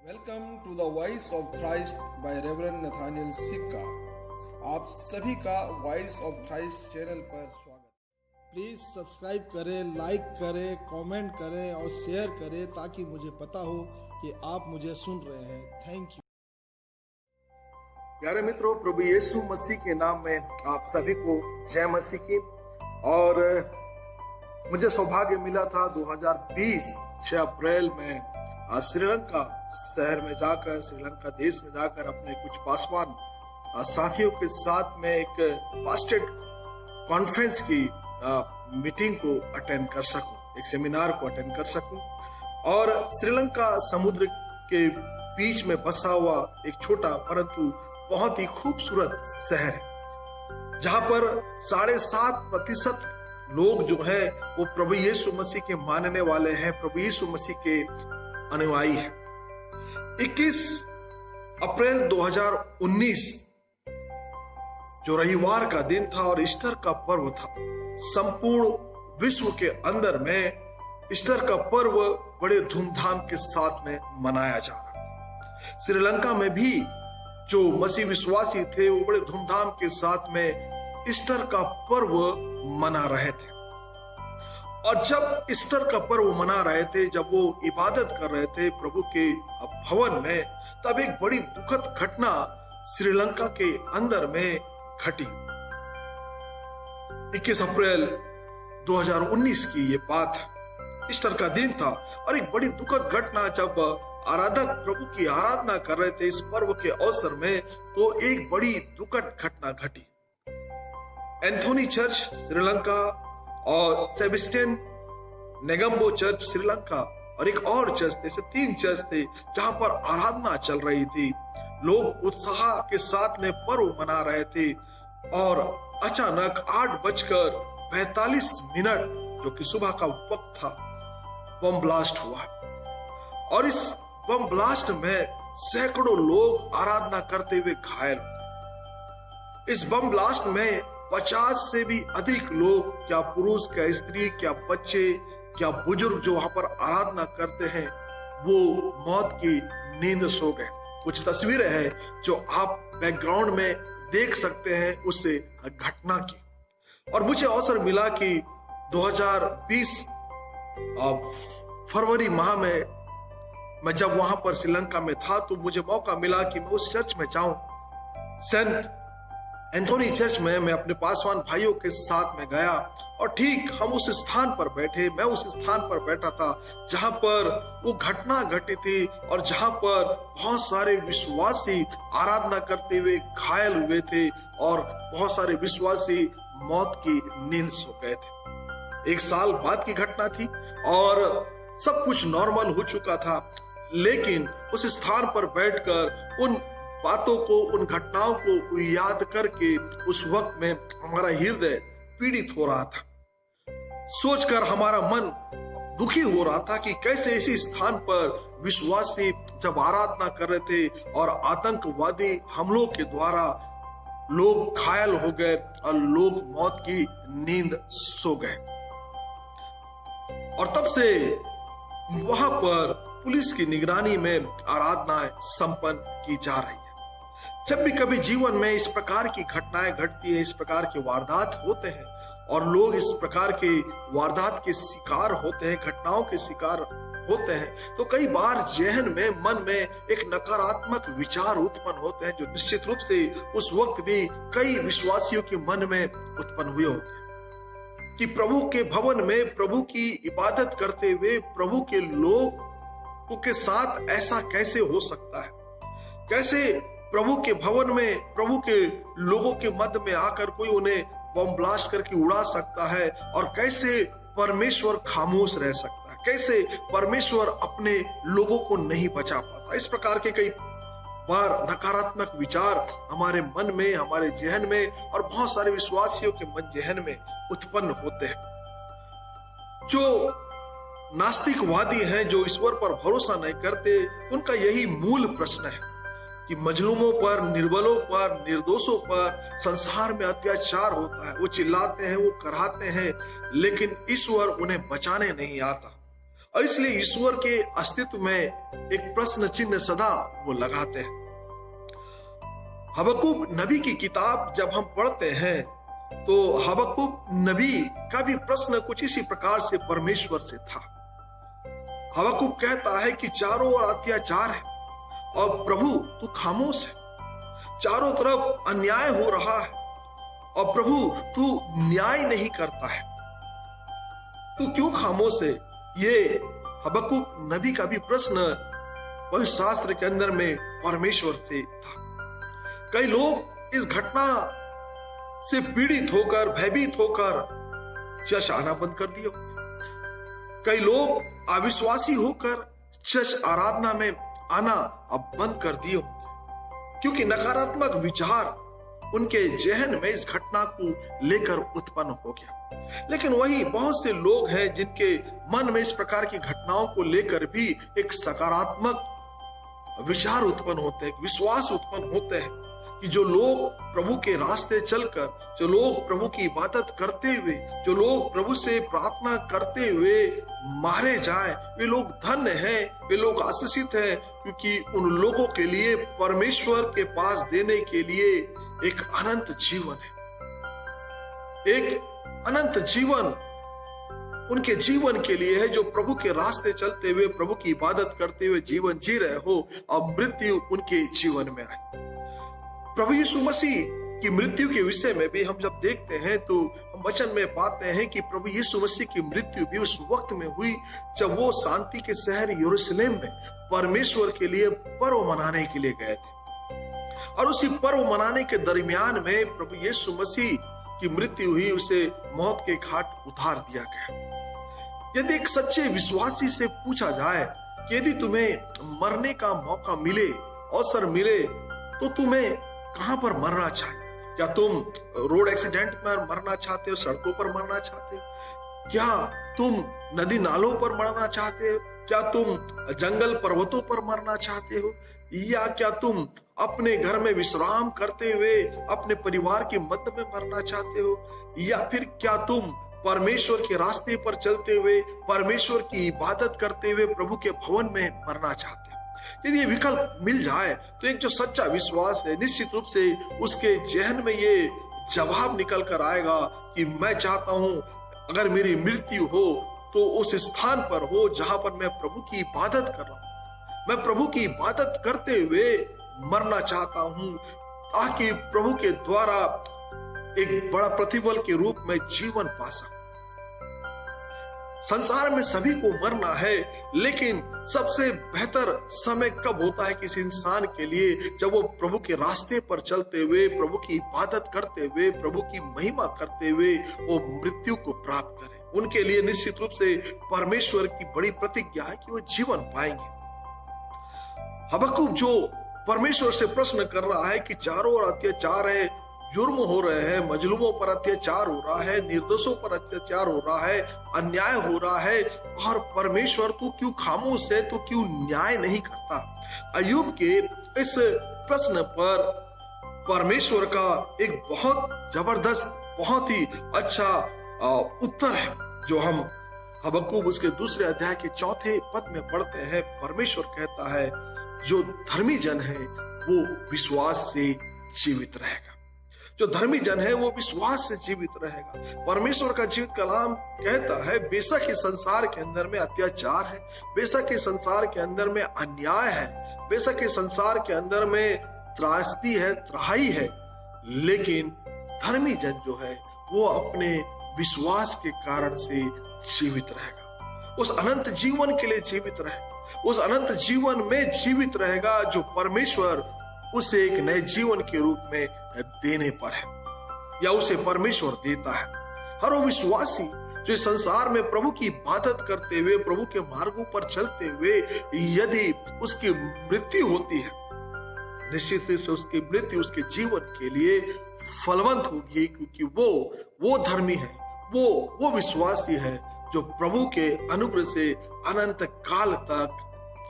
Welcome to the voice of Christ by reverend Nathaniel Sikka. आप सभी का वॉइस ऑफ क्राइस्ट चैनल पर स्वागत। प्लीज सब्सक्राइब करें, लाइक करें, कमेंट करें और शेयर करें ताकि मुझे पता हो कि आप मुझे सुन रहे हैं। Thank you. प्यारे मित्रों, प्रभु यीशु मसीह के नाम में आप सभी को जय मसीह की। और मुझे सौभाग्य मिला था 2020 6 अप्रैल में श्रीलंका शहर में जाकर, श्रीलंका देश में जाकर अपने कुछ पासवान साथियों के साथ में एक पास्टेड कॉन्फ्रेंस की मीटिंग को अटेंड कर सकूं, एक सेमिनार को अटेंड कर सकूं। और श्रीलंका समुद्र के बीच में बसा हुआ एक छोटा परंतु बहुत ही खूबसूरत शहर है, जहां पर 7.5% लोग जो है वो प्रभु यीशु मसीह के मानने वाले हैं, प्रभु यीशु मसीह के अनुयायी है। 21 अप्रैल 2019 जो रविवार का दिन था और ईस्टर का पर्व था, संपूर्ण विश्व के अंदर में ईस्टर का पर्व बड़े धूमधाम के साथ में मनाया जा रहा था। श्रीलंका में भी जो मसीह विश्वासी थे वो बड़े धूमधाम के साथ में ईस्टर का पर्व मना रहे थे। और जब ईस्टर का पर्व मना रहे थे, जब वो इबादत कर रहे थे प्रभु के भवन में, तब एक बड़ी दुखद घटना श्रीलंका के अंदर में घटी। 21 अप्रैल 2019 की ये बात, ईस्टर का दिन था और एक बड़ी दुखद घटना, जब आराधक प्रभु की आराधना कर रहे थे इस पर्व के अवसर में, तो एक बड़ी दुखद घटना घटी। एंथोनी चर्च श्रीलंका और सेबेस्टियन नेगम्बो चर्च श्रीलंका और एक और चर्च थे, ऐसे 3 चर्च थे जहां पर आराधना चल रही थी। लोग उत्साह के साथ में पर्व मना रहे थे और अचानक 8:45 जो कि सुबह का वक्त था, बम ब्लास्ट हुआ। और इस बम ब्लास्ट में सैकड़ों लोग आराधना करते हुए घायल। इस बम ब्लास्ट में 50 से भी अधिक लोग, क्या पुरुष, क्या स्त्री, क्या बच्चे, क्या बुजुर्ग जो वहां पर आराधना करते हैं, वो मौत की नींद सो गए। कुछ तस्वीरें हैं जो आप बैकग्राउंड में देख सकते हैं उस घटना की। और मुझे अवसर मिला कि 2020 फरवरी माह में मैं जब वहां पर श्रीलंका में था, तो मुझे मौका मिला कि मैं उस चर्च में जाऊं। सेंट एंथोनी चर्च में मैं अपने पासवान भाइयों के साथ में गया और ठीक हम उस स्थान पर बैठे, मैं उस स्थान पर बैठा था जहां पर वो घटना घटी थी और जहां पर बहुत सारे विश्वासी आराधना करते हुए घायल हुए थे और बहुत सारे विश्वासी मौत की नींद सो गए थे। 1 साल बाद की घटना थी और सब कुछ नॉर्मल हो चुका था, लेकिन उस स्थान पर बैठकर उन बातों को, उन घटनाओं को याद करके उस वक्त में हमारा हृदय पीड़ित हो रहा था। सोचकर हमारा मन दुखी हो रहा था कि कैसे इसी स्थान पर विश्वासी जब आराधना कर रहे थे और आतंकवादी हमलों के द्वारा लोग घायल हो गए और लोग मौत की नींद सो गए। और तब से वहां पर पुलिस की निगरानी में आराधनाएं संपन्न की जा रही है। जब भी कभी जीवन में इस प्रकार की घटनाएं घटती है, इस प्रकार के वारदात होते हैं और लोग इस प्रकार के वारदात के शिकार होते हैं, घटनाओं के शिकार होते हैं, तो कई बार जहन में, मन में एक नकारात्मक विचार उत्पन्न होते हैं, जो निश्चित रूप से उस वक्त भी कई विश्वासियों के मन में उत्पन्न हुए होते हैं कि प्रभु के भवन में प्रभु की इबादत करते हुए प्रभु के लोग के साथ ऐसा कैसे हो सकता है? कैसे प्रभु के भवन में, प्रभु के लोगों के मध्य में आकर कोई उन्हें बम ब्लास्ट करके उड़ा सकता है? और कैसे परमेश्वर खामोश रह सकता है? कैसे परमेश्वर अपने लोगों को नहीं बचा पाता? इस प्रकार के कई बार नकारात्मक विचार हमारे मन में, हमारे जहन में और बहुत सारे विश्वासियों के मन जहन में उत्पन्न होते हैं। जो नास्तिकवादी हैं, जो ईश्वर पर भरोसा नहीं करते, उनका यही मूल प्रश्न है कि मजलूमों पर, निर्बलों पर, निर्दोषों पर संसार में अत्याचार होता है। वो चिल्लाते हैं, वो कराहते हैं, लेकिन ईश्वर उन्हें बचाने नहीं आता। और इसलिए ईश्वर के अस्तित्व में एक प्रश्न चिन्ह सदा वो लगाते हैं। हबक्कूक नबी की किताब जब हम पढ़ते हैं तो हबक्कूक नबी का भी प्रश्न कुछ इसी प्रकार से परमेश्वर से था। हबक्कूक कहता है कि चारों ओर अत्याचार है और प्रभु तू खामोश है, चारों तरफ अन्याय हो रहा है और प्रभु तू न्याय नहीं करता है, तू क्यों खामोश है। ये हबक्कूक नबी का भी प्रश्न पवित्र शास्त्र के अंदर में परमेश्वर से था। कई लोग इस घटना से पीड़ित होकर, भयभीत होकर चर्च आना बंद कर दिया। कई लोग अविश्वासी होकर चर्च आराधना में आना अब बंद कर दिए, क्योंकि नकारात्मक विचार उनके जहन में इस घटना को लेकर उत्पन्न हो गया। लेकिन वही बहुत से लोग हैं जिनके मन में इस प्रकार की घटनाओं को लेकर भी एक सकारात्मक विचार उत्पन्न होते हैं, विश्वास उत्पन्न होते हैं कि जो लोग प्रभु के रास्ते चलकर, जो लोग प्रभु की इबादत करते हुए, जो लोग प्रभु से प्रार्थना करते हुए मारे जाए, वे लोग धन्य हैं, वे लोग आशीषित हैं, क्योंकि उन लोगों के लिए परमेश्वर के पास देने के लिए एक अनंत जीवन है। एक अनंत जीवन उनके जीवन के लिए है, जो प्रभु के रास्ते चलते हुए, प्रभु की इबादत करते हुए जीवन जी रहे हो और मृत्यु उनके जीवन में आए। प्रभु यीशु मसीह की मृत्यु के विषय में भी हम जब देखते हैं तो हम वचन में पाते हैं कि प्रभु यीशु मसीह की मृत्यु भी उस वक्त में हुई जब वो शांति के शहर यरूशलेम में परमेश्वर के लिए पर्व मनाने के लिए गए थे। और उसी पर्व मनाने के दरमियान में प्रभु यीशु मसीह की मृत्यु हुई, उसे मौत के घाट उतार दिया गया। यदि एक सच्चे विश्वासी से पूछा जाए कि यदि तुम्हें मरने का मौका मिले, अवसर मिले, तो तुम्हें कहां पर मरना चाहिए? क्या तुम रोड एक्सीडेंट पर मरना चाहते हो, सड़कों पर मरना चाहते हो? क्या तुम नदी नालों पर मरना चाहते हो? क्या तुम जंगल पर्वतों पर मरना चाहते हो? या क्या तुम अपने घर में विश्राम करते हुए अपने परिवार के मध्य में मरना चाहते हो? या फिर क्या तुम परमेश्वर के रास्ते पर चलते हुए, परमेश्वर की इबादत करते हुए प्रभु के भवन में मरना चाहते हो? यदि ये विकल्प मिल जाए तो एक जो सच्चा विश्वास है, निश्चित रूप से उसके जहन में ये जवाब निकल कर आएगा कि मैं चाहता हूं अगर मेरी मृत्यु हो तो उस स्थान पर हो जहां पर मैं प्रभु की इबादत कर रहा हूं। मैं प्रभु की इबादत करते हुए मरना चाहता हूं, ताकि प्रभु के द्वारा एक बड़ा प्रतिफल के रूप में जीवन पा सकूं। संसार में सभी को मरना है, लेकिन सबसे बेहतर समय कब होता है किसी इंसान के लिए? जब वो प्रभु के रास्ते पर चलते हुए, प्रभु की इबादत करते हुए, प्रभु की महिमा करते हुए वो मृत्यु को प्राप्त करे। उनके लिए निश्चित रूप से परमेश्वर की बड़ी प्रतिज्ञा है कि वो जीवन पाएंगे। हबक्कूक जो परमेश्वर से प्रश्न कर रहा है कि चारों ओर अत्याचार है, जुर्म हो रहे हैं, मजलूमों पर अत्याचार हो रहा है, निर्दोषों पर अत्याचार हो रहा है, अन्याय हो रहा है, और परमेश्वर तू क्यों खामोश है, तू क्यों न्याय नहीं करता? अय्यूब के इस प्रश्न पर परमेश्वर का एक बहुत जबरदस्त, बहुत ही अच्छा उत्तर है, जो हम हबक्कूक उसके दूसरे अध्याय के 4 पद में पढ़ते हैं। परमेश्वर कहता है, जो धर्मी जन है वो विश्वास से जीवित रहेगा। जो धर्मी जन है वो विश्वास से जीवित रहेगा। परमेश्वर का जीवित कलाम कहता है, बेशक इस संसार के अंदर में अत्याचार है, बेशक इस संसार के अंदर में अन्याय है, बेशक इस संसार के अंदर में त्रासदी है, त्राही है, लेकिन धर्मी जन जो है वो अपने विश्वास के कारण से जीवित रहेगा। उस अनंत जीवन के लिए जीवित रहेगा, उस अनंत जीवन में जीवित रहेगा जो परमेश्वर उसे एक नए जीवन के रूप में देने पर है, या उसे परमेश्वर देता है। हर वो विश्वासी जो इस संसार में प्रभु की इबादत करते हुए, प्रभु के मार्गों पर चलते हुए यदि उसकी मृत्यु होती है, निश्चित रूप से उसकी मृत्यु उसके जीवन के लिए फलवंत होगी, क्योंकि वो धर्मी है, वो विश्वासी है जो प्रभु के अनुग्रह से अनंत काल तक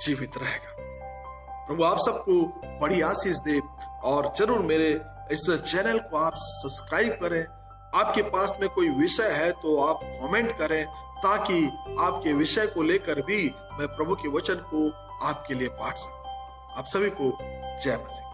जीवित रहेगा। प्रभु आप सबको बड़ी आशीष दे, और जरूर मेरे इस चैनल को आप सब्सक्राइब करें। आपके पास में कोई विषय है तो आप कमेंट करें, ताकि आपके विषय को लेकर भी मैं प्रभु के वचन को आपके लिए बांट सकूं। आप सभी को जय मसीह।